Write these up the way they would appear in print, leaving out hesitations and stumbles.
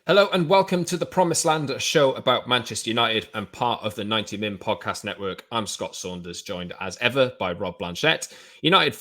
Hello and welcome to the Promised Land, a show about Manchester United and part of the 90 Min podcast network. I'm Scott Saunders, joined as ever by Rob Blanchette, United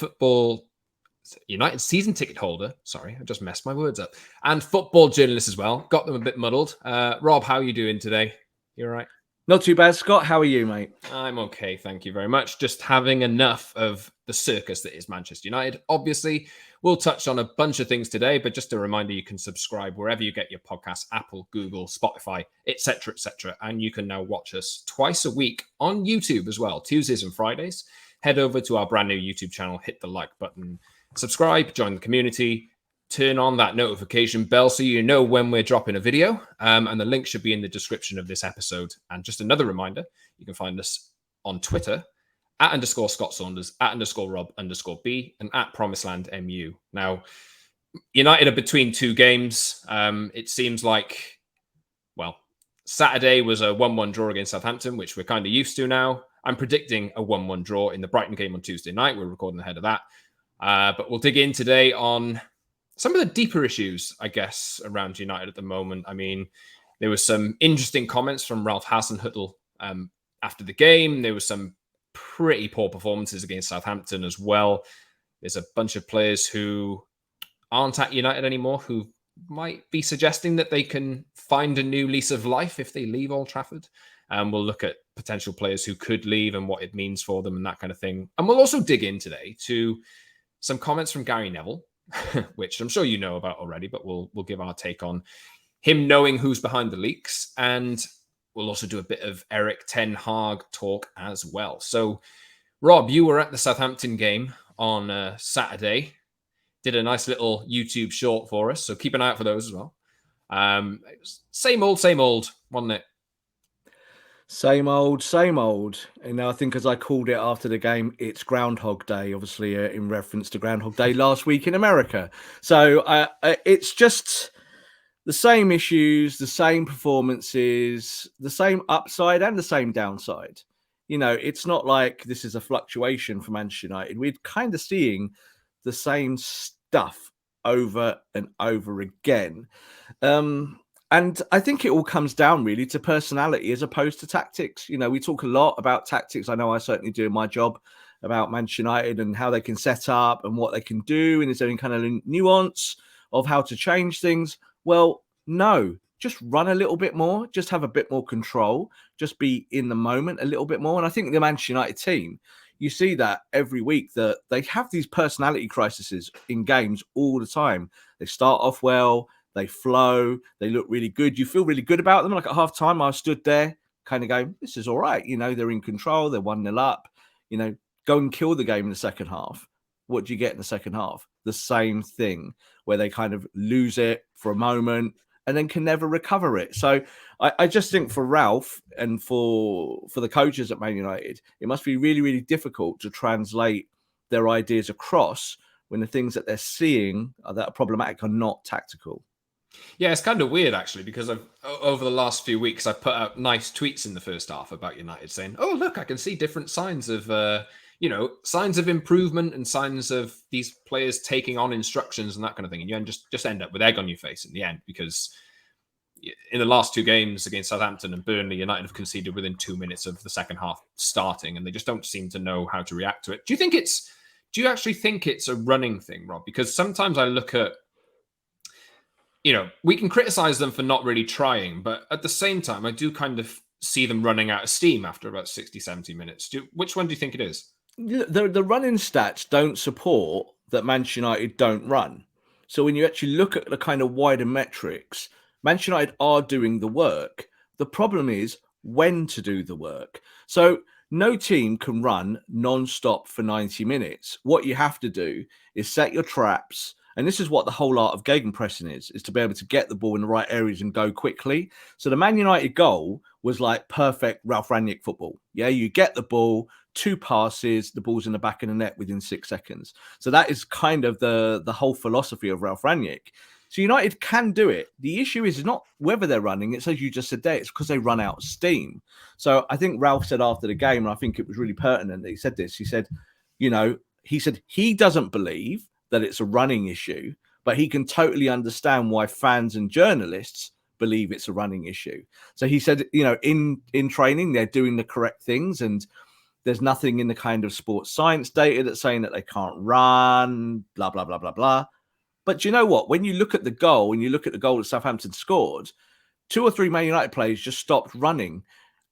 season ticket holder. Sorry, I just messed my words up. And football journalist as well. Got them a bit muddled. Rob, how are you doing today? You all right? Not too bad, Scott. How are you, mate? I'm okay, thank you very much. Just having enough of the circus that is Manchester United. Obviously, we'll touch on a bunch of things today, but just a reminder, you can subscribe wherever you get your podcasts, Apple, Google, Spotify, etc., etc. And you can now watch us twice a week on YouTube as well, Tuesdays and Fridays. Head over to our brand new YouTube channel, hit the like button, subscribe, join the community, turn on that notification bell so you know when we're dropping a video. And the link should be in the description of this episode. And just another reminder, you can find us on Twitter @_Scott Saunders, @_Rob_B, and @PromiseLandMU. Now, United are between two games. It seems like, Saturday was a 1-1 draw against Southampton, which we're kind of used to now. I'm predicting a 1-1 draw in the Brighton game on Tuesday night. We're recording ahead of that. But we'll dig in today on some of the deeper issues, I guess, around United at the moment. I mean, there was some interesting comments from Ralf Hasenhuttl after the game. There was some pretty poor performances against Southampton as well. There's a bunch of players who aren't at United anymore who might be suggesting that they can find a new lease of life if they leave Old Trafford. We'll look at potential players who could leave and what it means for them and that kind of thing. And we'll also dig in today to some comments from Gary Neville, which I'm sure you know about already, but we'll give our take on him knowing who's behind the leaks. And we'll also do a bit of Erik Ten Hag talk as well. So, Rob, you were at the Southampton game on Saturday. Did a nice little YouTube short for us, so keep an eye out for those as well. It was same old, wasn't it? Same old. And I think as I called it after the game, it's Groundhog Day, obviously in reference to Groundhog Day last week in America. So it's just the same issues, the same performances, the same upside and the same downside. You know, it's not like this is a fluctuation for Manchester United. We're kind of seeing the same stuff over and over again. And I think it all comes down really to personality as opposed to tactics. You know, we talk a lot about tactics. I know I certainly do in my job about Manchester United and how they can set up and what they can do. And is there any kind of nuance of how to change things? Well, no, just run a little bit more, just have a bit more control, just be in the moment a little bit more. And I think the Manchester United team, you see that every week that they have these personality crises in games all the time. They start off well, they flow, they look really good. You feel really good about them. Like at half time, I stood there kind of going, this is all right. You know, they're in control. They're 1-0 up. You know, go and kill the game in the second half. What do you get in the second half? The same thing where they kind of lose it for a moment and then can never recover it. So I just think for Ralf and for the coaches at Man United, it must be really, really difficult to translate their ideas across when the things that they're seeing that are problematic are not tactical. Yeah, it's kind of weird actually, because over the last few weeks I've put out nice tweets in the first half about United saying, "Oh, look, I can see different signs of signs of improvement and signs of these players taking on instructions and that kind of thing." And you just end up with egg on your face in the end, because in the last two games against Southampton and Burnley, United have conceded within 2 minutes of the second half starting, and they just don't seem to know how to react to it. Do you actually think it's a running thing, Rob? Because sometimes I look at, we can criticize them for not really trying, but at the same time, I do kind of see them running out of steam after about 60, 70 minutes. Which one do you think it is? The running stats don't support that Manchester United don't run. So when you actually look at the kind of wider metrics, Manchester United are doing the work. The problem is when to do the work. So no team can run non-stop for 90 minutes. What you have to do is set your traps. And this is what the whole art of gegenpressing is to be able to get the ball in the right areas and go quickly. So the Man United goal was like perfect Ralf Rangnick football. Yeah, you get the ball, 2 passes, the ball's in the back of the net within 6 seconds. So that is kind of the whole philosophy of Ralf Rangnick. So United can do it. The issue is not whether they're running. It's as you just said there, it's because they run out of steam. So I think Ralf said after the game, and I think it was really pertinent that he said this. He said, he doesn't believe that it's a running issue, but he can totally understand why fans and journalists believe it's a running issue. So he said, in training, they're doing the correct things, and there's nothing in the kind of sports science data that's saying that they can't run, blah, blah, blah, blah, blah. But you know what? When you look at the goal, that Southampton scored, 2 or 3 Man United players just stopped running.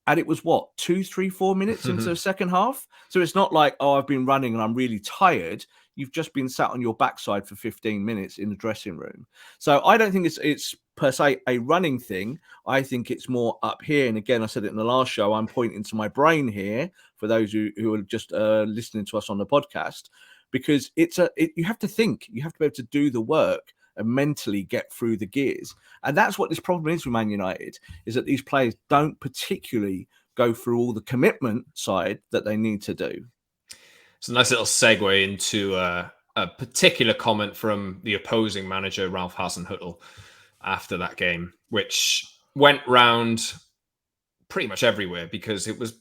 And it was 2, 3, 4 minutes into the second half. So it's not like, I've been running and I'm really tired. You've just been sat on your backside for 15 minutes in the dressing room. So I don't think it's per se a running thing. I think it's more up here. And again, I said it in the last show, I'm pointing to my brain here for those who are just listening to us on the podcast, because you have to think, you have to be able to do the work and mentally get through the gears. And that's what this problem is with Man United, is that these players don't particularly go through all the commitment side that they need to do. It's a nice little segue into a particular comment from the opposing manager, Ralf Hasenhuttl, after that game, which went round pretty much everywhere because it was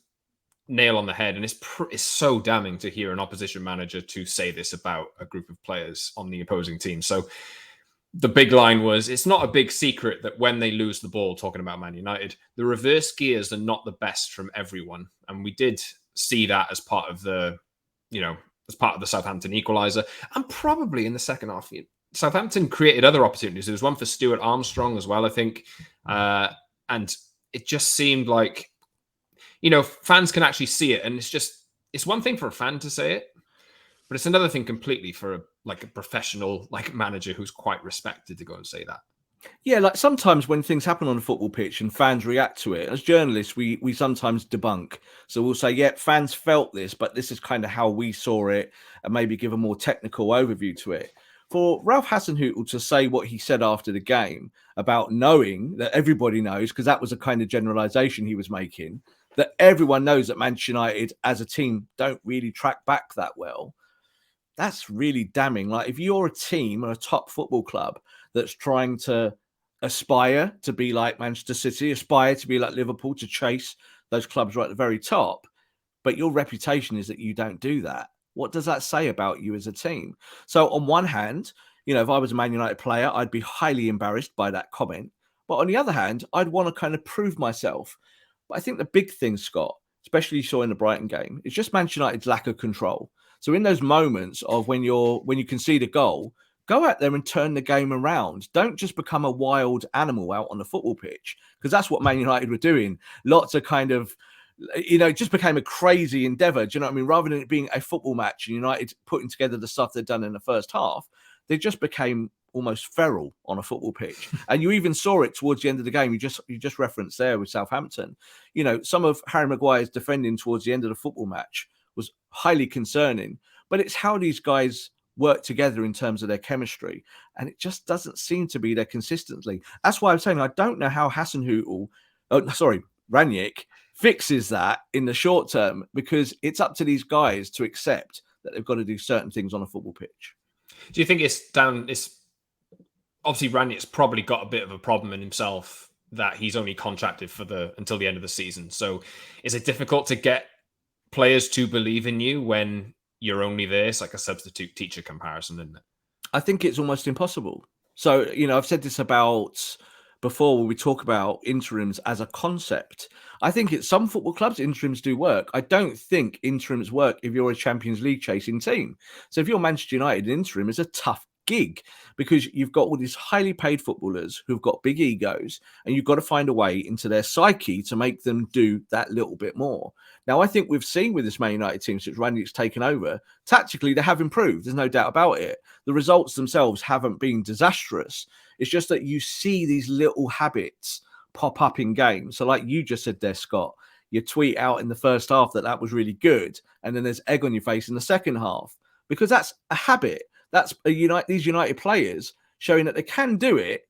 nail on the head. And it's so damning to hear an opposition manager to say this about a group of players on the opposing team. So the big line was, it's not a big secret that when they lose the ball, talking about Man United, the reverse gears are not the best from everyone. And we did see that as part of the Southampton equaliser. And probably in the second half, Southampton created other opportunities. There was one for Stuart Armstrong as well, I think. And it just seemed like, fans can actually see it. And it's one thing for a fan to say it, but it's another thing completely for a professional manager who's quite respected to go and say that. Yeah, sometimes when things happen on a football pitch and fans react to it, as journalists, we sometimes debunk. So we'll say, yeah, fans felt this, but this is kind of how we saw it, and maybe give a more technical overview to it. For Ralf Hasenhuttl to say what he said after the game about knowing that everybody knows, because that was a kind of generalization he was making, that everyone knows that Manchester United as a team don't really track back that well. That's really damning. If you're a team or a top football club that's trying to aspire to be like Manchester City, aspire to be like Liverpool, to chase those clubs right at the very top, but your reputation is that you don't do that, what does that say about you as a team? So on one hand, if I was a Man United player, I'd be highly embarrassed by that comment. But on the other hand, I'd want to kind of prove myself. But I think the big thing, Scott, especially you saw in the Brighton game, is just Manchester United's lack of control. So in those moments of when you concede a goal, go out there and turn the game around. Don't just become a wild animal out on the football pitch, because that's what Man United were doing. Lots of kind of, it just became a crazy endeavour. Do you know what I mean? Rather than it being a football match and United putting together the stuff they'd done in the first half, they just became almost feral on a football pitch. And you even saw it towards the end of the game. You just referenced there with Southampton. Some of Harry Maguire's defending towards the end of the football match was highly concerning, but it's how these guys work together in terms of their chemistry, and it just doesn't seem to be there consistently. That's why I'm saying I don't know how Rangnick fixes that in the short term, because it's up to these guys to accept that they've got to do certain things on a football pitch. Do you think it's obviously Rangnick's probably got a bit of a problem in himself that he's only contracted until the end of the season. So is it difficult to get players to believe in you when you're only there? It's like a substitute teacher comparison, isn't it? I think it's almost impossible. So, I've said this about before when we talk about interims as a concept. I think at some football clubs, interims do work. I don't think interims work if you're a Champions League chasing team. So if you're Manchester United, an interim is a tough gig, because you've got all these highly paid footballers who've got big egos, and you've got to find a way into their psyche to make them do that little bit more. Now, I think we've seen with this Man United team since Rangnick's taken over, tactically they have improved. There's no doubt about it. The results themselves haven't been disastrous. It's just that you see these little habits pop up in games. So like you just said there, Scott, you tweet out in the first half that was really good, and then there's egg on your face in the second half, because that's a habit. That's these United players showing that they can do it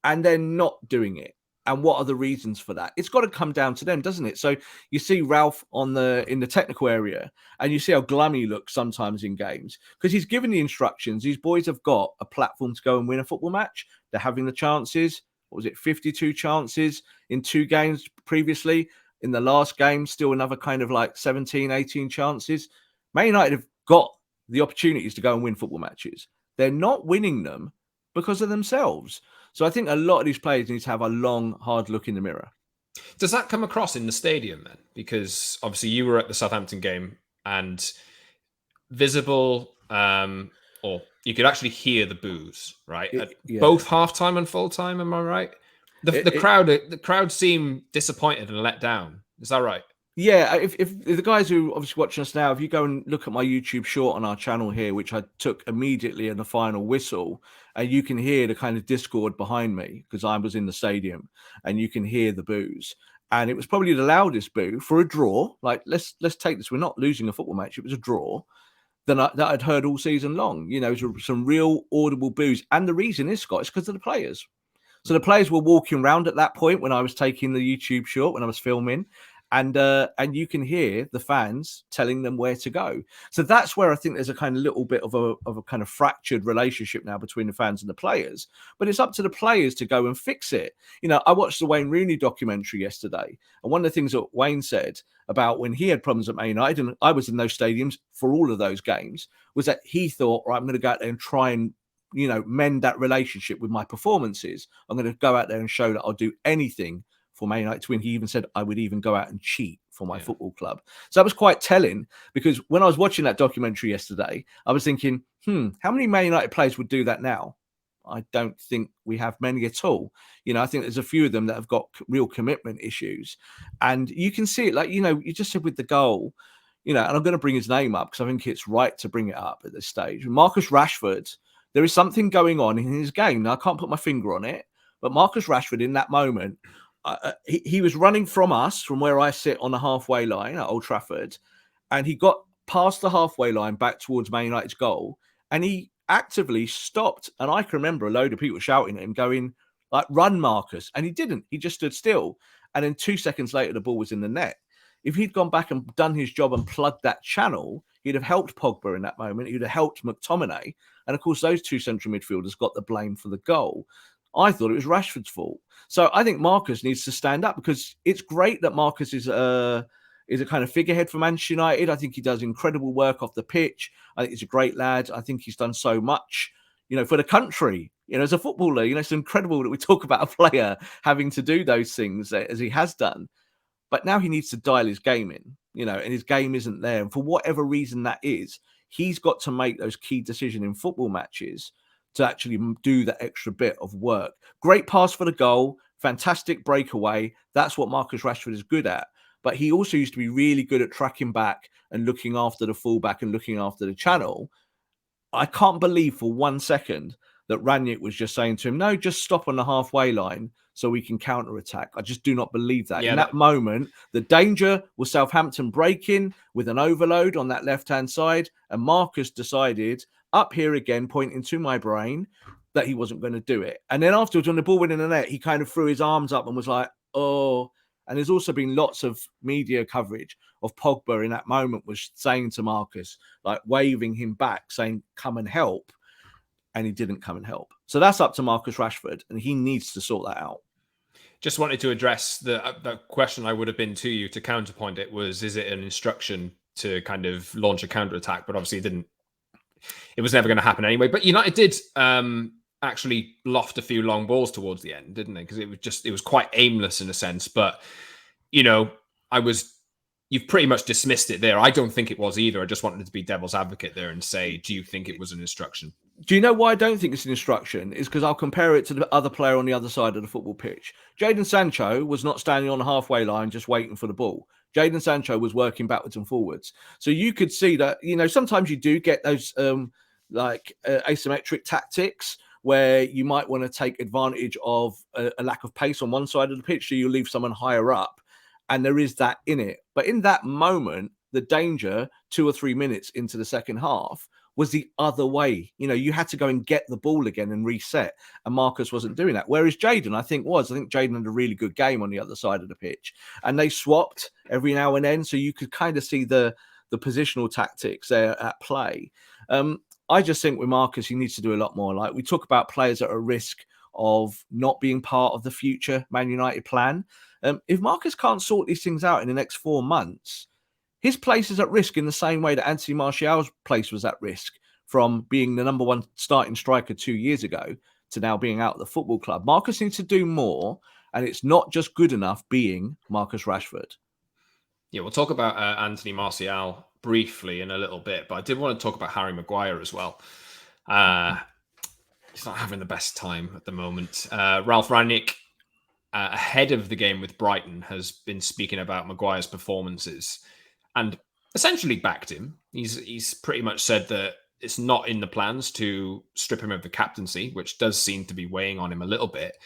and they're not doing it. And what are the reasons for that? It's got to come down to them, doesn't it? So you see Ralf in the technical area, and you see how glum he looks sometimes in games, because he's given the instructions. These boys have got a platform to go and win a football match. They're having the chances. What was it? 52 chances in 2 games previously. In the last game, still another kind of 17, 18 chances. Man United have got the opportunities to go and win football matches. They're not winning them because of themselves. So I think a lot of these players need to have a long, hard look in the mirror. Does that come across in the stadium then? Because obviously you were at the Southampton game and visible, or you could actually hear the boos, right? At both halftime and full time. Am I right? The crowd seemed disappointed and let down. Is that right? Yeah, if the guys who are obviously watching us now, if you go and look at my YouTube short on our channel here, which I took immediately in the final whistle, and you can hear the kind of discord behind me because I was in the stadium, and you can hear the boos. And it was probably the loudest boo for a draw. Like, let's take this. We're not losing a football match. It was a draw that I'd heard all season long. You know, some real audible boos. And the reason is, Scott, is because of the players. So the players were walking around at that point when I was taking the YouTube short, when I was filming. And you can hear the fans telling them where to go. So that's where I think there's a kind of little bit of a kind of fractured relationship now between the fans and the players. But it's up to the players to go and fix it. You know, I watched the Wayne Rooney documentary yesterday, and one of the things that Wayne said about when he had problems at Man United, and I was in those stadiums for all of those games, was that he thought, right, I'm going to go out there and try and, you know, mend that relationship with my performances. I'm going to go out there and show that I'll do anything for Man United to win. He even said I would even go out and cheat for my football club. So that was quite telling, because when I was watching that documentary yesterday, I was thinking, how many Man United players would do that now? I don't think we have many at all. You know, I think there's a few of them that have got real commitment issues. And you can see it, like, you know, you just said with the goal, you know, and I'm going to bring his name up because I think it's right to bring it up at this stage. Marcus Rashford, there is something going on in his game. Now, I can't put my finger on it, but Marcus Rashford in that moment, he was running from us, from where I sit on the halfway line at Old Trafford, and he got past the halfway line back towards Man United's goal, and he actively stopped. And I can remember a load of people shouting at him, going, like, run, Marcus. And he didn't. He just stood still. And then 2 seconds later, the ball was in the net. If he'd gone back and done his job and plugged that channel, he'd have helped Pogba in that moment. He'd have helped McTominay. And of course, those two central midfielders got the blame for the goal. I thought it was Rashford's fault. So I think Marcus needs to stand up, because it's great that Marcus is a kind of figurehead for Manchester United. I think he does incredible work off the pitch. I think he's a great lad. I think he's done so much, you know, for the country. You know, as a footballer, you know, it's incredible that we talk about a player having to do those things as he has done. But now he needs to dial his game in, you know, and his game isn't there. And for whatever reason that is, he's got to make those key decisions in football matches to actually do that extra bit of work. Great pass for the goal, fantastic breakaway. That's what Marcus Rashford is good at. But he also used to be really good at tracking back and looking after the fullback and looking after the channel. I can't believe for 1 second that Rangnick was just saying to him, no, just stop on the halfway line so we can counter-attack. I just do not believe that. In that moment, the danger was Southampton breaking with an overload on that left-hand side, and Marcus decided, up here again, pointing to my brain, that he wasn't going to do it. And then afterwards, when the ball went in the net, he kind of threw his arms up and was like, oh. And there's also been lots of media coverage of Pogba in that moment was saying to Marcus, like waving him back, saying, come and help. And he didn't come and help. So that's up to Marcus Rashford, and he needs to sort that out. Just wanted to address the question I would have been to you to counterpoint it was, is it an instruction to kind of launch a counter-attack? But obviously it didn't. It was never going to happen anyway. But United did actually loft a few long balls towards the end, didn't they? Because it was quite aimless in a sense. But, you know, you've pretty much dismissed it there. I don't think it was either. I just wanted to be devil's advocate there and say, do you think it was an instruction? Do you know why I don't think it's an instruction? It's because I'll compare it to the other player on the other side of the football pitch. Jadon Sancho was not standing on the halfway line just waiting for the ball. Jadon Sancho was working backwards and forwards. So you could see that, you know, sometimes you do get those asymmetric tactics where you might want to take advantage of a lack of pace on one side of the pitch, so you leave someone higher up. And there is that in it. But in that moment, the danger 2 or 3 minutes into the second half was the other way. You know, you had to go and get the ball again and reset. And Marcus wasn't doing that. Whereas Jadon, I think Jadon had a really good game on the other side of the pitch. And they swapped every now and then. So you could kind of see the positional tactics there at play. I just think with Marcus, he needs to do a lot more. Like, we talk about players at a risk of not being part of the future Man United plan. If Marcus can't sort these things out in the next 4 months, his place is at risk in the same way that Anthony Martial's place was at risk from being the number one starting striker 2 years ago to now being out of the football club. Marcus needs to do more, and it's not just good enough being Marcus Rashford. Yeah, we'll talk about Anthony Martial briefly in a little bit, but I did want to talk about Harry Maguire as well. He's not having the best time at the moment. Ralf Rangnick, ahead of the game with Brighton, has been speaking about Maguire's performances and essentially backed him. He's pretty much said that it's not in the plans to strip him of the captaincy, which does seem to be weighing on him a little bit.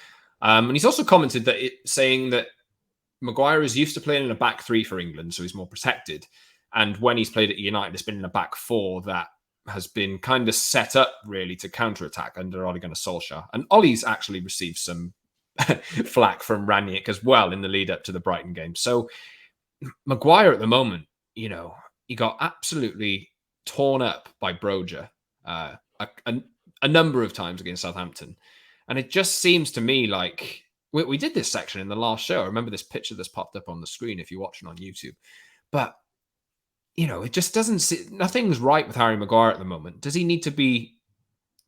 And he's also commented that saying that Maguire is used to playing in a back three for England, so he's more protected. And when he's played at United, it's been in a back four that has been kind of set up really to counter-attack under Ole Gunnar Solskjaer. And Ollie's actually received some flack from Rangnick as well in the lead up to the Brighton game. So Maguire at the moment, he got absolutely torn up by Broja a number of times against Southampton. And it just seems to me like we did this section in the last show. I remember this picture that's popped up on the screen if you're watching on YouTube. But, it just doesn't nothing's right with Harry Maguire at the moment. Does he need to be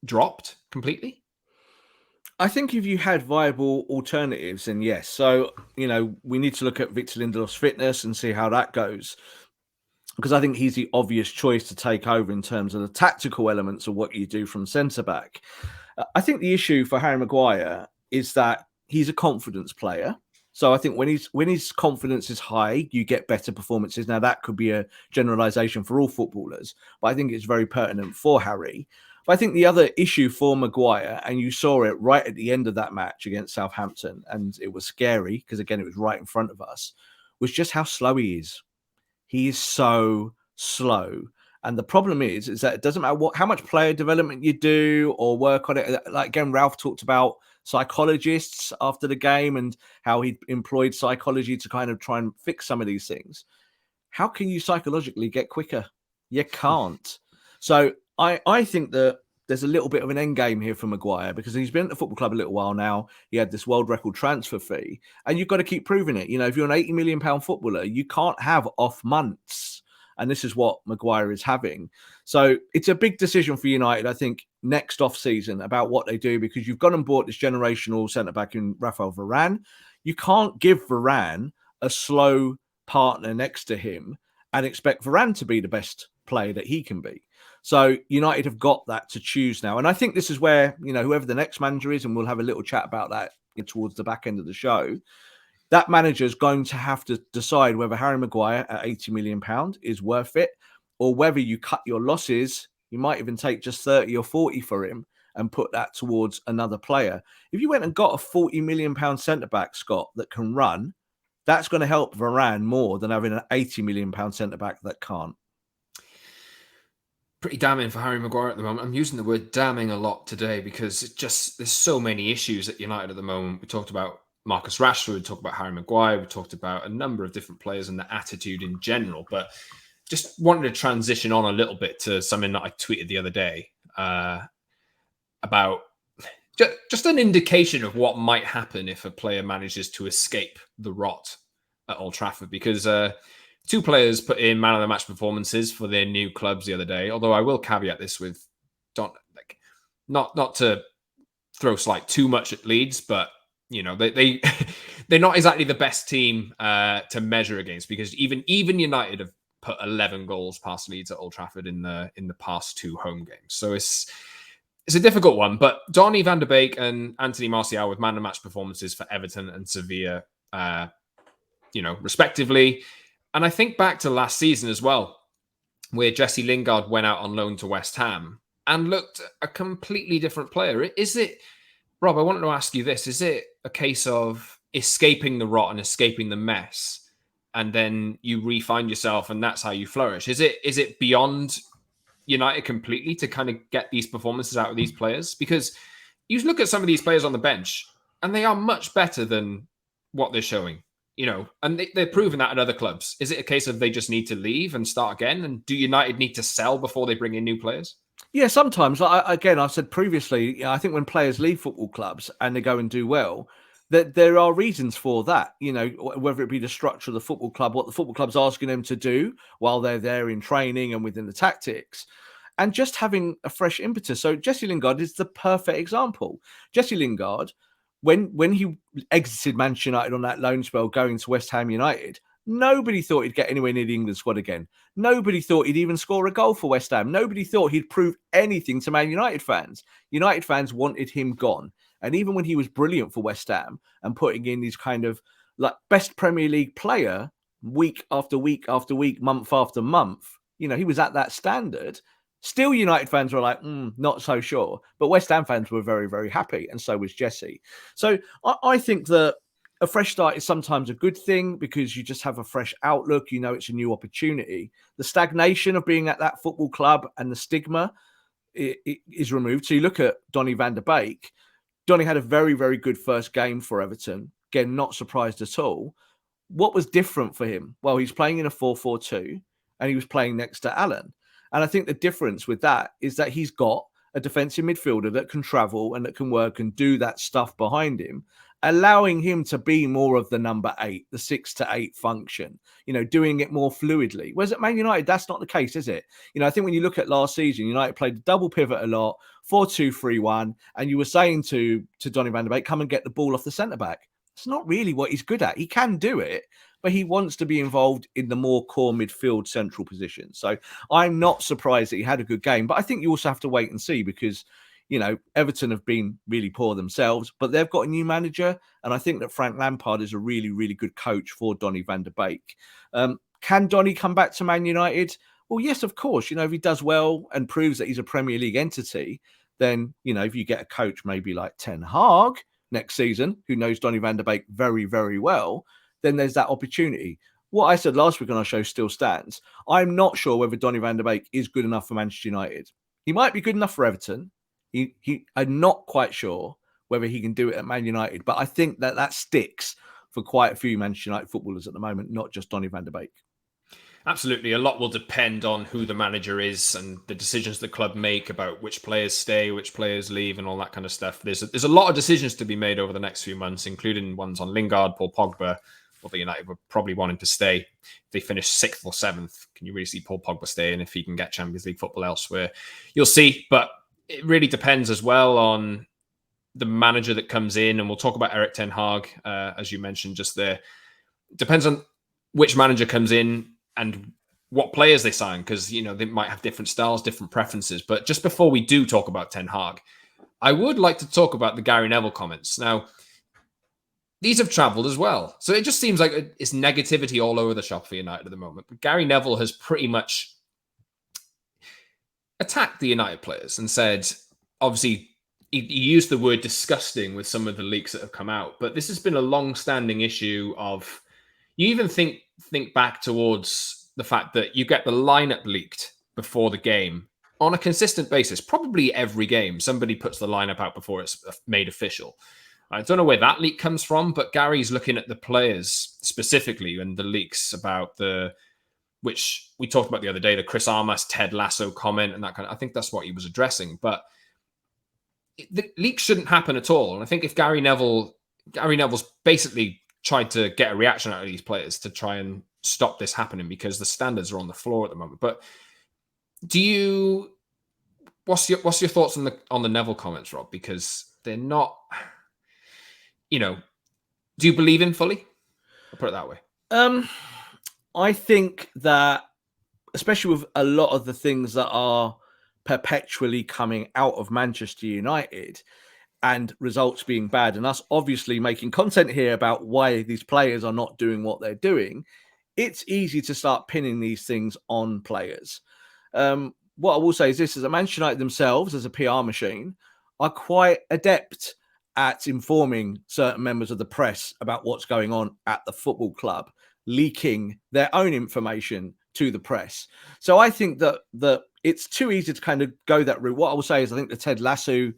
dropped completely? I think if you had viable alternatives, then yes. So, we need to look at Victor Lindelof's fitness and see how that goes. Because I think he's the obvious choice to take over in terms of the tactical elements of what you do from centre-back. I think the issue for Harry Maguire is that he's a confidence player. So I think when his confidence is high, you get better performances. Now, that could be a generalization for all footballers, but I think it's very pertinent for Harry. But I think the other issue for Maguire, and you saw it right at the end of that match against Southampton, and it was scary because, again, it was right in front of us, was just how slow he is. He is so slow. And the problem is that it doesn't matter how much player development you do or work on it. Like, again, Ralph talked about psychologists after the game and how he employed psychology to kind of try and fix some of these things. How can you psychologically get quicker? You can't. So I think that there's a little bit of an end game here for Maguire because he's been at the football club a little while now. He had this world record transfer fee and you've got to keep proving it. If you're an £80 million footballer, you can't have off months. And this is what Maguire is having. So it's a big decision for United, I think, next off-season about what they do because you've gone and bought this generational centre-back in Rafael Varane. You can't give Varane a slow partner next to him and expect Varane to be the best player that he can be. So United have got that to choose now. And I think this is where, whoever the next manager is, and we'll have a little chat about that towards the back end of the show, that manager is going to have to decide whether Harry Maguire at £80 million is worth it or whether you cut your losses. You might even take just 30 or 40 for him and put that towards another player. If you went and got a £40 million centre-back, Scott, that can run, that's going to help Varane more than having an £80 million centre-back that can't. Pretty damning for Harry Maguire at the moment. I'm using the word damning a lot today because there's so many issues at United at the moment. We talked about Marcus Rashford, we talked about Harry Maguire, we talked about a number of different players and the attitude in general, but just wanted to transition on a little bit to something that I tweeted the other day about just an indication of what might happen if a player manages to escape the rot at Old Trafford, because two players put in man of the match performances for their new clubs the other day, although I will caveat this with not to throw slight too much at Leeds, but they're not exactly the best team to measure against because even United have put 11 goals past Leeds at Old Trafford in the past two home games. So it's a difficult one. But Donny van der Beek and Anthony Martial with man of the match performances for Everton and Sevilla, respectively. And I think back to last season as well, where Jesse Lingard went out on loan to West Ham and looked a completely different player. Is it? Rob, I wanted to ask you this. Is it a case of escaping the rot and escaping the mess, and then you re-find yourself and that's how you flourish? Is it beyond United completely to kind of get these performances out of these players? Because you look at some of these players on the bench and they are much better than what they're showing, and they're proving that at other clubs. Is it a case of they just need to leave and start again? And do United need to sell before they bring in new players? Yeah, sometimes. I've said previously, I think when players leave football clubs and they go and do well, that there are reasons for that, whether it be the structure of the football club, what the football club's asking them to do while they're there in training and within the tactics. and just having a fresh impetus. So Jesse Lingard is the perfect example. Jesse Lingard, when he exited Manchester United on that loan spell going to West Ham United, nobody thought he'd get anywhere near the England squad again. Nobody thought he'd even score a goal for West Ham. Nobody thought he'd prove anything to Man United fans. United fans wanted him gone. And even when he was brilliant for West Ham and putting in these kind of like best Premier League player week after week after week, month after month, he was at that standard. Still, United fans were like, not so sure. But West Ham fans were very, very happy. And so was Jesse. So I think that a fresh start is sometimes a good thing because you just have a fresh outlook. It's a new opportunity. The stagnation of being at that football club and the stigma it is removed. So you look at Donny van der Beek. Donny had a very, very good first game for Everton. Again, not surprised at all. What was different for him? Well, he's playing in a 4-4-2 and he was playing next to Allen. And I think the difference with that is that he's got a defensive midfielder that can travel and that can work and do that stuff behind him, allowing him to be more of the number 8, the 6 to 8 function, doing it more fluidly. Whereas at Man United, that's not the case, is it? I think when you look at last season, United played a double pivot a lot, 4-2-3-1, and you were saying to Donny van der Beek, come and get the ball off the centre-back. It's not really what he's good at. He can do it, but he wants to be involved in the more core midfield central position. So I'm not surprised that he had a good game, but I think you also have to wait and see because, Everton have been really poor themselves, but they've got a new manager. And I think that Frank Lampard is a really, really good coach for Donny van der Beek. Can Donny come back to Man United? Well, yes, of course. If he does well and proves that he's a Premier League entity, then, if you get a coach maybe like Ten Hag next season, who knows Donny van der Beek very, very well, then there's that opportunity. What I said last week on our show still stands. I'm not sure whether Donny van der Beek is good enough for Manchester United. He might be good enough for Everton. I'm not quite sure whether he can do it at Man United, but I think that sticks for quite a few Manchester United footballers at the moment, not just Donny van der Beek. Absolutely. A lot will depend on who the manager is and the decisions the club make about which players stay, which players leave, and all that kind of stuff. There's a lot of decisions to be made over the next few months, including ones on Lingard, Paul Pogba. Although United were probably wanting to stay. If they finish 6th or 7th, can you really see Paul Pogba staying if he can get Champions League football elsewhere? You'll see, but it really depends as well on the manager that comes in, and we'll talk about Erik Ten Hag, as you mentioned just there. It depends on which manager comes in and what players they sign, because, they might have different styles, different preferences. But just before we do talk about Ten Hag, I would like to talk about the Gary Neville comments. Now, these have travelled as well. So it just seems like it's negativity all over the shop for United at the moment. But Gary Neville has pretty much attacked the United players and said, obviously, he used the word disgusting with some of the leaks that have come out. But this has been a long-standing issue of, you even think back towards the fact that you get the lineup leaked before the game on a consistent basis. Probably every game, somebody puts the lineup out before it's made official. I don't know where that leak comes from, but Gary's looking at the players specifically and the leaks about which we talked about the other day, the Chris Armas, Ted Lasso comment and that kind of, I think that's what he was addressing. But the leaks shouldn't happen at all. And I think if Gary Neville's basically tried to get a reaction out of these players to try and stop this happening because the standards are on the floor at the moment. But what's your thoughts on the Neville comments, Rob? Because they're not, do you believe him fully? I'll put it that way. I think that, especially with a lot of the things that are perpetually coming out of Manchester United and results being bad, and us obviously making content here about why these players are not doing what they're doing, it's easy to start pinning these things on players. What I will say is this, is that Manchester United themselves, as a PR machine, are quite adept at informing certain members of the press about what's going on at the football club, leaking their own information to the press. So I think that it's too easy to kind of go that route. What I will say is I think the Ted Lasso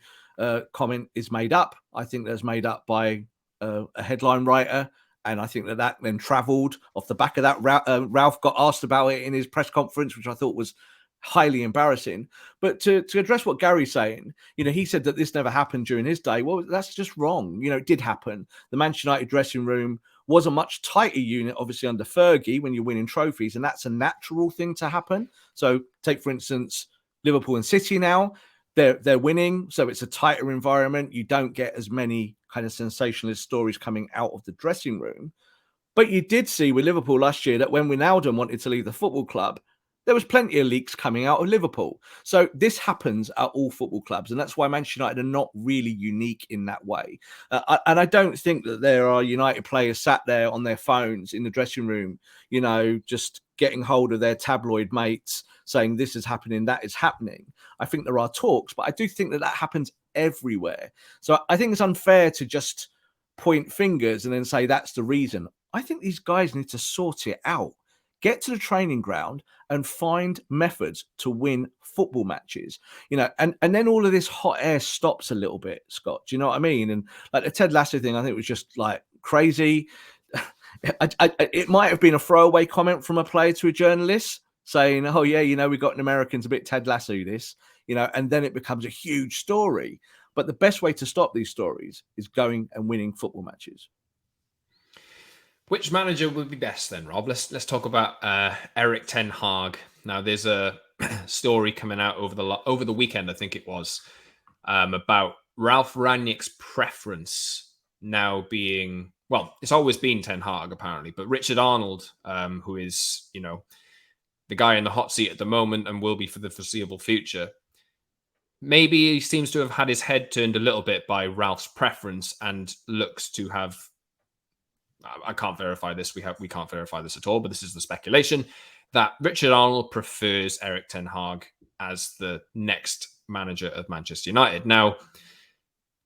comment is made up. I think that's made up by a headline writer. And I think that then travelled off the back of that. Ralf got asked about it in his press conference, which I thought was highly embarrassing. But to address what Gary's saying, he said that this never happened during his day. Well, that's just wrong. It did happen. The Manchester United dressing room was a much tighter unit, obviously, under Fergie when you're winning trophies, and that's a natural thing to happen. So take, for instance, Liverpool and City now. They're winning, so it's a tighter environment. You don't get as many kind of sensationalist stories coming out of the dressing room. But you did see with Liverpool last year that when Wijnaldum wanted to leave the football club, there was plenty of leaks coming out of Liverpool. So this happens at all football clubs, and that's why Manchester United are not really unique in that way. And I don't think that there are United players sat there on their phones in the dressing room, just getting hold of their tabloid mates saying this is happening, that is happening. I think there are talks, but I do think that happens everywhere. So I think it's unfair to just point fingers and then say that's the reason. I think these guys need to sort it out. Get to the training ground and find methods to win football matches, and then all of this hot air stops a little bit, Scott. Do you know what I mean? And like the Ted Lasso thing, I think was just like crazy. It might have been a throwaway comment from a player to a journalist saying, oh, yeah, we got an Americans a bit Ted Lasso this, and then it becomes a huge story. But the best way to stop these stories is going and winning football matches. Which manager would be best then, Rob? Let's talk about Erik Ten Hag. Now, there's a story coming out over the weekend, I think it was, about Ralf Rangnick's preference now being, well, it's always been Ten Hag apparently, but Richard Arnold, who is, the guy in the hot seat at the moment and will be for the foreseeable future. Maybe he seems to have had his head turned a little bit by Ralph's preference and looks to have, I can't verify this, we can't verify this at all, but this is the speculation, that Richard Arnold prefers Erik Ten Hag as the next manager of Manchester United. Now,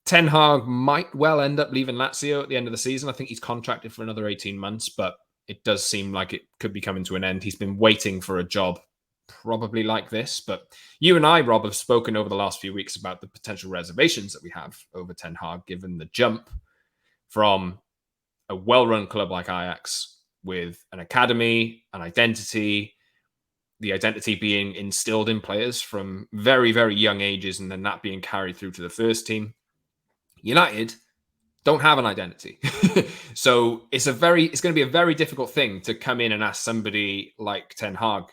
Ten Hag might well end up leaving Lazio at the end of the season. I think he's contracted for another 18 months, but it does seem like it could be coming to an end. He's been waiting for a job probably like this. But you and I, Rob, have spoken over the last few weeks about the potential reservations that we have over Ten Hag, given the jump from a well-run club like Ajax with an academy, an identity, the identity being instilled in players from very, very young ages, and then that being carried through to the first team. United don't have an identity. So it's going to be a very difficult thing to come in and ask somebody like Ten Hag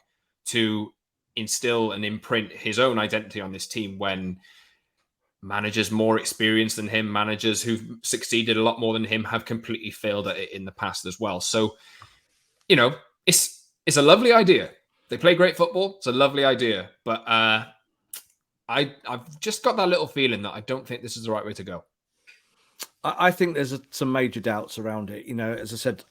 to instill and imprint his own identity on this team when managers more experienced than him, managers who've succeeded a lot more than him, have completely failed at it in the past as well. So, it's a lovely idea. They play great football. It's a lovely idea. But I've just got that little feeling that I don't think this is the right way to go. I think there's some major doubts around it. As I said,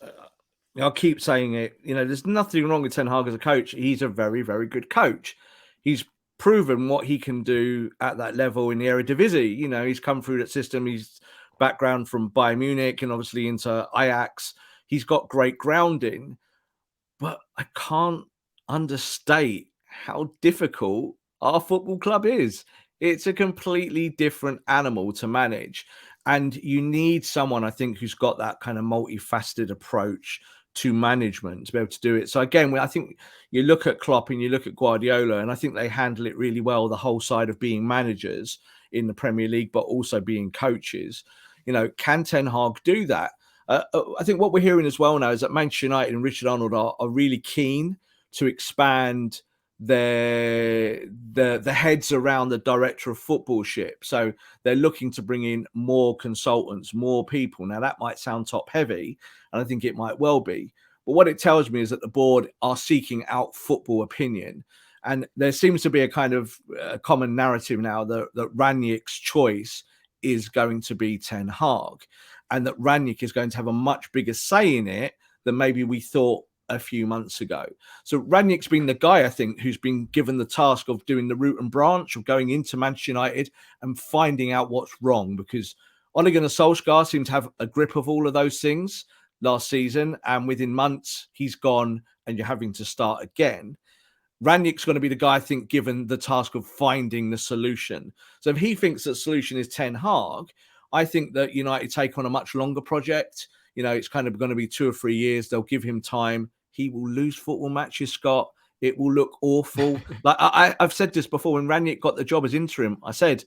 I'll keep saying it. There's nothing wrong with Ten Hag as a coach. He's a very, very good coach. He's proven what he can do at that level in the Eredivisie. He's come through that system. He's background from Bayern Munich and obviously into Ajax. He's got great grounding. But I can't understate how difficult our football club is. It's a completely different animal to manage. And you need someone, I think, who's got that kind of multifaceted approach to management to be able to do it. So again, I think you look at Klopp and you look at Guardiola, and I think they handle it really well, the whole side of being managers in the Premier League, but also being coaches. Can Ten Hag do that? I think what we're hearing as well now is that Manchester United and Richard Arnold are really keen to expand the heads around the director of footballship. So they're looking to bring in more consultants, more people. Now that might sound top heavy, and I think it might well be. But what it tells me is that the board are seeking out football opinion. And there seems to be a kind of common narrative now that Rangnick's choice is going to be Ten Hag, and that Rangnick is going to have a much bigger say in it than maybe we thought a few months ago. So Rangnick's been the guy, I think, who's been given the task of doing the root and branch, of going into Manchester United and finding out what's wrong, because Ole Gunnar Solskjaer seemed to have a grip of all of those things last season, and within months he's gone and you're having to start again. Rangnick's going to be the guy, I think, given the task of finding the solution. So if he thinks that solution is Ten Hag, I think that United take on a much longer project. It's kind of going to be 2 or 3 years. They'll give him time. He will lose football matches, Scott. It will look awful. Like I've said this before, when Rangnick got the job as interim, I said,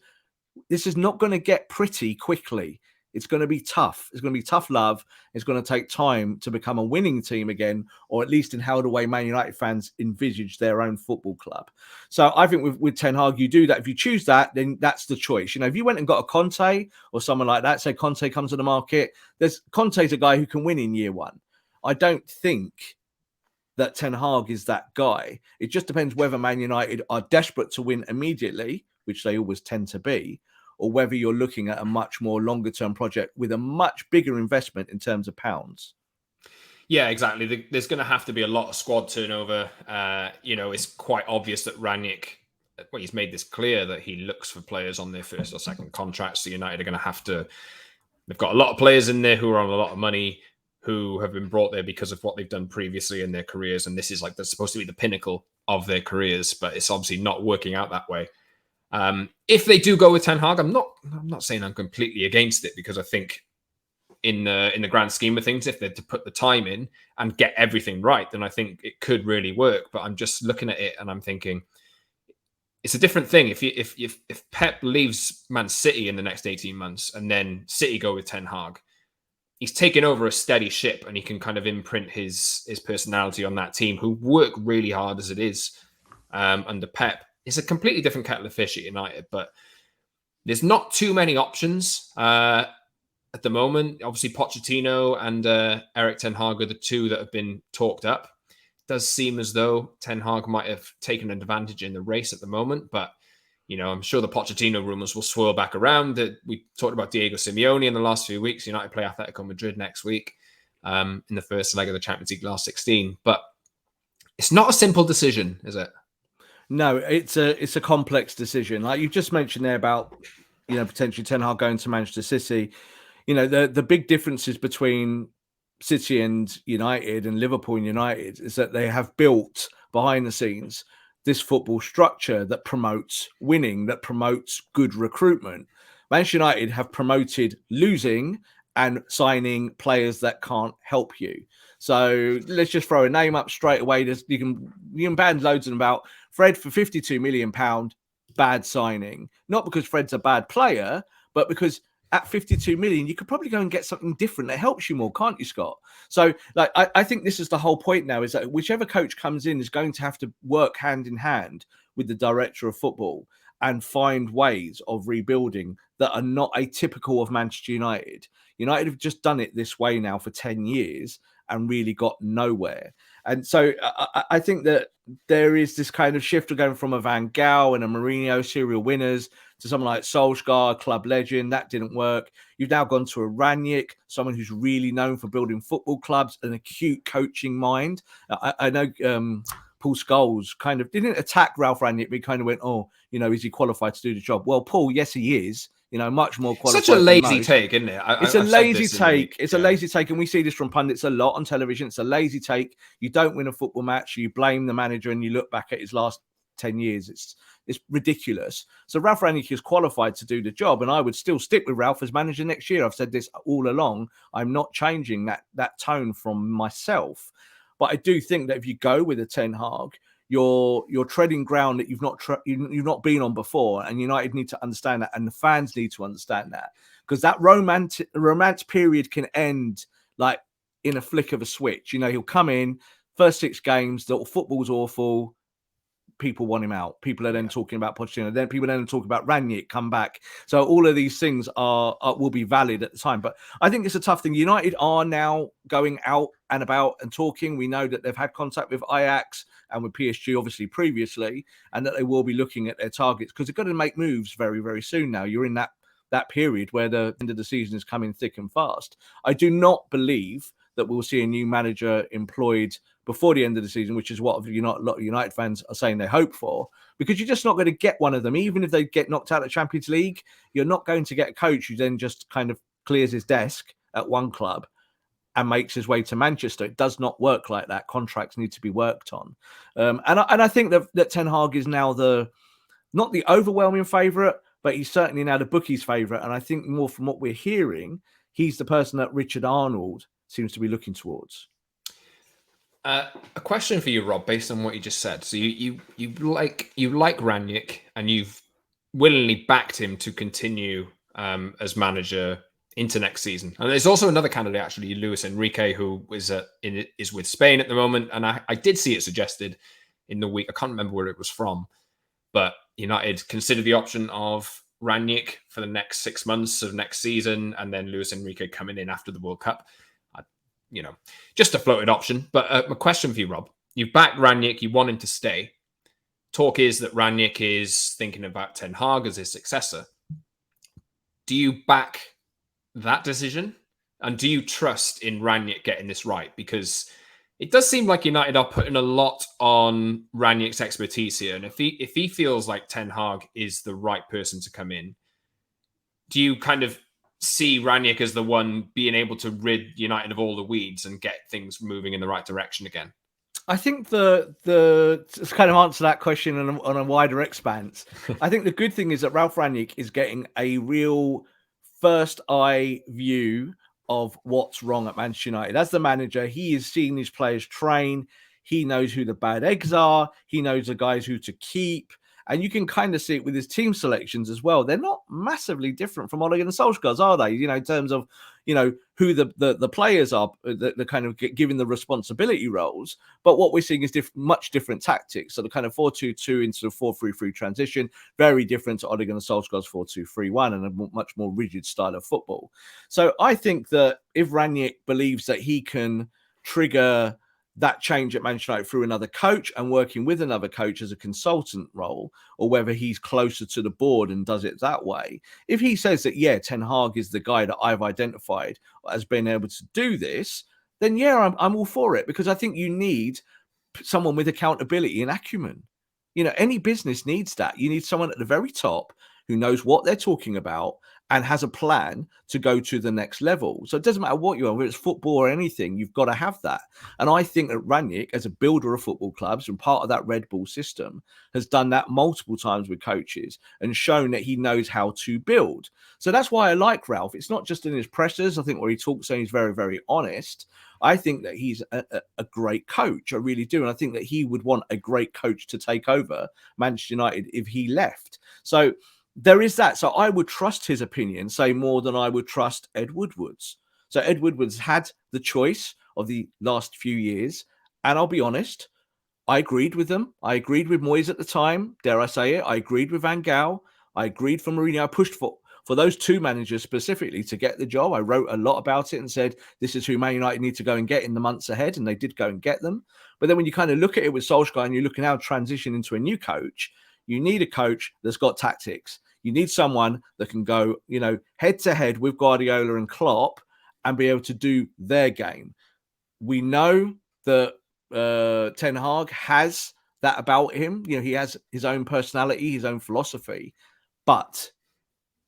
this is not going to get pretty quickly. It's going to be tough. It's going to be tough love. It's going to take time to become a winning team again, or at least in how the way Man United fans envisage their own football club. So I think with Ten Hag, you do that. If you choose that, then that's the choice. If you went and got a Conte or someone like that, say Conte comes to the market, Conte's a guy who can win in year one. I don't think that Ten Hag is that guy. It just depends whether Man United are desperate to win immediately, which they always tend to be, or whether you're looking at a much more longer term project with a much bigger investment in terms of pounds. Yeah, exactly. There's going to have to be a lot of squad turnover. It's quite obvious that Rangnick, he's made this clear that he looks for players on their first or second contracts. So United are going to have to, they've got a lot of players in there who are on a lot of money, who have been brought there because of what they've done previously in their careers. And this is like, that's supposed to be the pinnacle of their careers, but it's obviously not working out that way. If they do go with Ten Hag, I'm not saying I'm completely against it, because I think in the grand scheme of things, if they're to put the time in and get everything right, then I think it could really work. But I'm just looking at it and I'm thinking it's a different thing. If Pep leaves Man City in the next 18 months and then City go with Ten Hag, he's taken over a steady ship and he can kind of imprint his personality on that team, who work really hard as it is under Pep. It's a completely different kettle of fish at United, but there's not too many options at the moment. Obviously, Pochettino and Erik Ten Hag are the two that have been talked up. It does seem as though Ten Hag might have taken an advantage in the race at the moment, but I'm sure the Pochettino rumours will swirl back around. We talked about Diego Simeone in the last few weeks. United play Atletico Madrid next week in the first leg of the Champions League last 16. But it's not a simple decision, is it? No, it's a complex decision. Like you've just mentioned there about, potentially Ten Hag going to Manchester City. The big differences between City and United and Liverpool and United is that they have built behind the scenes this football structure that promotes winning, that promotes good recruitment. Manchester United have promoted losing and signing players that can't help you. So let's just throw a name up straight away. You can band loads of them about. Fred for £52 million, bad signing. Not because Fred's a bad player, but because at 52 million, you could probably go and get something different that helps you more, can't you, Scott? So I think this is the whole point now, is that whichever coach comes in is going to have to work hand in hand with the director of football and find ways of rebuilding that are not atypical of Manchester United. United have just done it this way now for 10 years and really got nowhere. And so I think that there is this kind of shift of going from a Van Gaal and a Mourinho, serial winners, to someone like Solskjaer, club legend. That didn't work. You've now gone to a Rangnick, someone who's really known for building football clubs, an acute coaching mind. I know Paul Scholes kind of didn't attack Ralf Rangnick, but he kind of went, is he qualified to do the job? Well, Paul, yes, he is. Much more qualified. Such a lazy take, isn't it? It's a lazy take. It's a lazy take, and we see this from pundits a lot on television. It's a lazy take. You don't win a football match, you blame the manager, and you look back at his last 10 years. It's ridiculous. So Ralf Rangnick is qualified to do the job, and I would still stick with Ralf as manager next year. I've said this all along. I'm not changing that tone from myself. But I do think that if you go with a Ten Hag, you're treading ground that you've not been on before, and United need to understand that, and the fans need to understand that, because that romance period can end like in a flick of a switch. He'll come in, first 6 games, the football's awful. People want him out. People are then talking about Pochettino. Then people then talk about Rangnick, come back. So all of these things will be valid at the time. But I think it's a tough thing. United are now going out and about and talking. We know that they've had contact with Ajax and with PSG, obviously, previously, and that they will be looking at their targets, because they've got to make moves very, very soon now. You're in that period where the end of the season is coming thick and fast. I do not believe that we'll see a new manager employed before the end of the season, which is what a lot of United fans are saying they hope for, because you're just not going to get one of them. Even if they get knocked out of the Champions League, you're not going to get a coach who then just kind of clears his desk at one club and makes his way to Manchester. It does not work like that. Contracts need to be worked on. And I think that Ten Hag is now not the overwhelming favourite, but he's certainly now the bookies' favourite. And I think more from what we're hearing, he's the person that Richard Arnold seems to be looking towards. A question for you, Rob, based on what you just said. So you like Rangnick, and you've willingly backed him to continue as manager into next season. And there's also another candidate, actually, Luis Enrique, who is with Spain at the moment. And I did see it suggested in the week. I can't remember where it was from, but United consider the option of Rangnick for the next 6 months of next season, and then Luis Enrique coming in after the World Cup. Just a floated option. But a question for you, Rob. You've backed Rangnick, you want him to stay. Talk is that Rangnick is thinking about Ten Hag as his successor. Do you back that decision? And do you trust in Rangnick getting this right? Because it does seem like United are putting a lot on Rangnick's expertise here. And if he feels like Ten Hag is the right person to come in, do you kind of see Rangnick as the one being able to rid United of all the weeds and get things moving in the right direction again? I think to kind of answer that question on a wider expanse, I think the good thing is that Ralf Rangnick is getting a real first eye view of what's wrong at Manchester United. As the manager, he is seeing these players train. He knows who the bad eggs are. He knows the guys who to keep. And you can kind of see it with his team selections as well. They're not massively different from Ole Gunnar Solskjaer's, are they? In terms of, who the players are, the kind of given the responsibility roles. But what we're seeing is much different tactics. So the kind of 4-2-2 into the 4-3-3 transition, very different to Ole Gunnar Solskjaer's 4-2-3-1 and a much more rigid style of football. So I think that if Rangnick believes that he can trigger that change at Manchester United through another coach and working with another coach as a consultant role, or whether he's closer to the board and does it that way. If he says that, yeah, Ten Hag is the guy that I've identified as being able to do this, then yeah, I'm all for it, because I think you need someone with accountability and acumen. Any business needs that. You need someone at the very top who knows what they're talking about and has a plan to go to the next level. So it doesn't matter what you are, whether it's football or anything, you've got to have that. And I think that Rangnick, as a builder of football clubs and part of that Red Bull system, has done that multiple times with coaches and shown that he knows how to build. So that's why I like Ralf. It's not just in his pressers, I think, where he talks and he's very, very honest. I think that he's a great coach. I really do. And I think that he would want a great coach to take over Manchester United if he left. So there is that. So I would trust his opinion, say, more than I would trust Ed Woodward's. So Ed Woodward's had the choice of the last few years. And I'll be honest, I agreed with them. I agreed with Moyes at the time. Dare I say it? I agreed with Van Gaal. I agreed for Mourinho. I pushed for those two managers specifically to get the job. I wrote a lot about it and said, this is who Man United need to go and get in the months ahead. And they did go and get them. But then when you kind of look at it with Solskjaer and you look at how to transition into a new coach, you need a coach that's got tactics. You need someone that can go, head to head with Guardiola and Klopp and be able to do their game. We know that Ten Hag has that about him. He has his own personality, his own philosophy. But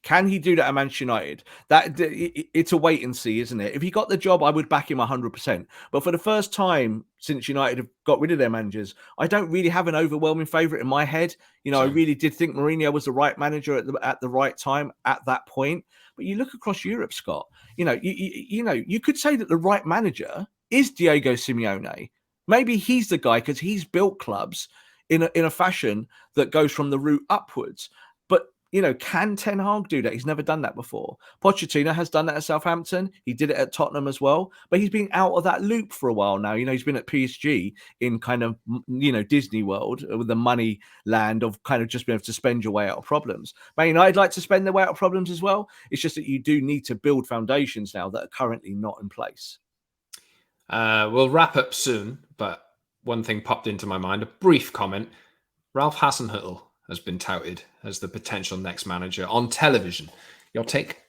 can he do that at Manchester United? It's a wait and see, isn't it? If he got the job, I would back him 100%. But for the first time since United have got rid of their managers, I don't really have an overwhelming favourite in my head. I really did think Mourinho was the right manager at the right time at that point. But you look across Europe, Scott. You could say that the right manager is Diego Simeone. Maybe he's the guy because he's built clubs in a fashion that goes from the root upwards. But can Ten Hag do that? He's never done that before. Pochettino has done that at Southampton. He did it at Tottenham as well. But he's been out of that loop for a while now. He's been at PSG in kind of, Disney World with the money land of kind of just being able to spend your way out of problems. Man United like to spend their way out of problems as well. It's just that you do need to build foundations now that are currently not in place. We'll wrap up soon, but one thing popped into my mind, a brief comment. Ralf Hasenhuttl has been touted as the potential next manager on television. Your take?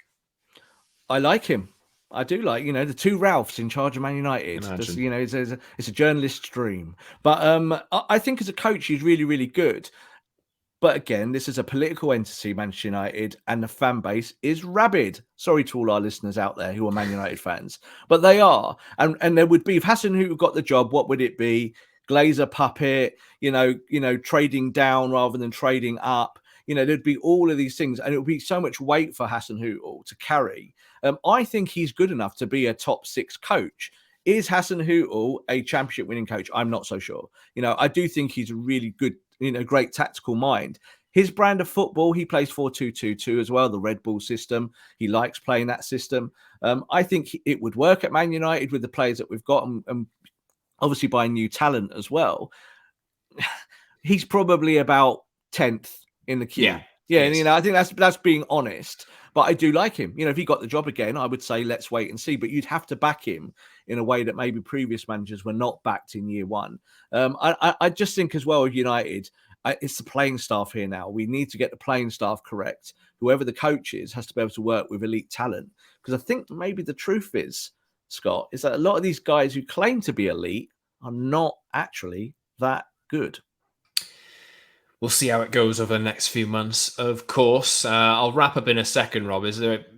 I like him. I do like, the two Ralphs in charge of Man United. It's a journalist's dream. But I think as a coach, he's really, really good. But again, this is a political entity, Manchester United, and the fan base is rabid. Sorry to all our listeners out there who are Man United fans, but they are. And there would be, if Hasenhuttl got the job, what would it be? Glazer puppet, trading down rather than trading up. There'd be all of these things, and it would be so much weight for Hasenhuttl to carry. I think he's good enough to be a top 6 coach. Is Hasenhuttl a championship winning coach? I'm not so sure. I do think he's a really good, great tactical mind. his brand of football, he plays 4-2-2-2 as well, the Red Bull system. He likes playing that system. I think it would work at Man United with the players that we've got, and obviously by new talent as well. He's probably about 10th in the queue. Yeah, and I think that's being honest. But I do like him. If he got the job again, I would say let's wait and see. But you'd have to back him in a way that maybe previous managers were not backed in year one. I just think as well with United, it's the playing staff here now. We need to get the playing staff correct. Whoever the coach is has to be able to work with elite talent. Because I think maybe the truth is, Scott, is that a lot of these guys who claim to be elite are not actually that good. We'll see how it goes over the next few months, of course. I'll wrap up in a second, Rob.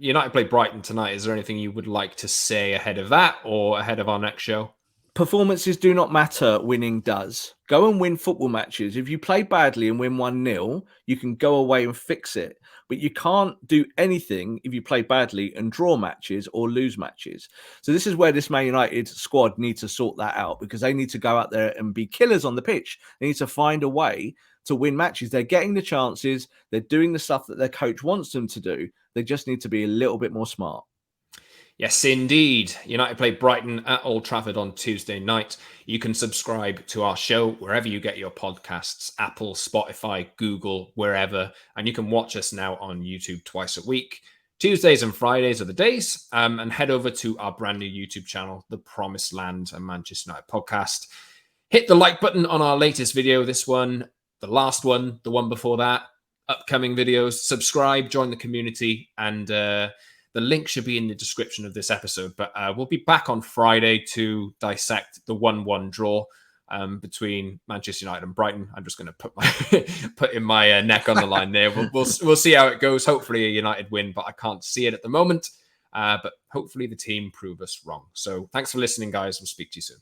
United play Brighton tonight. Is there anything you would like to say ahead of that or ahead of our next show? Performances do not matter. Winning does. Go and win football matches. If you play badly and win 1-0, you can go away and fix it. But you can't do anything if you play badly and draw matches or lose matches. So this is where this Man United squad needs to sort that out, because they need to go out there and be killers on the pitch. They need to find a way to win matches. They're getting the chances. They're doing the stuff that their coach wants them to do. They just need to be a little bit more smart. Yes, indeed. United play Brighton at Old Trafford on Tuesday night. You can subscribe to our show wherever you get your podcasts, Apple, Spotify, Google, wherever. And you can watch us now on YouTube twice a week. Tuesdays and Fridays are the days. And head over to our brand new YouTube channel, The Promised Land, a Manchester United podcast. Hit the like button on our latest video, this one, the last one, the one before that, upcoming videos. Subscribe, join the community, and the link should be in the description of this episode. But we'll be back on Friday to dissect the 1-1 draw between Manchester United and Brighton. I'm just going to put in my neck on the line there. We'll see how it goes. Hopefully a United win, but I can't see it at the moment. But hopefully the team prove us wrong. So thanks for listening, guys. We'll speak to you soon.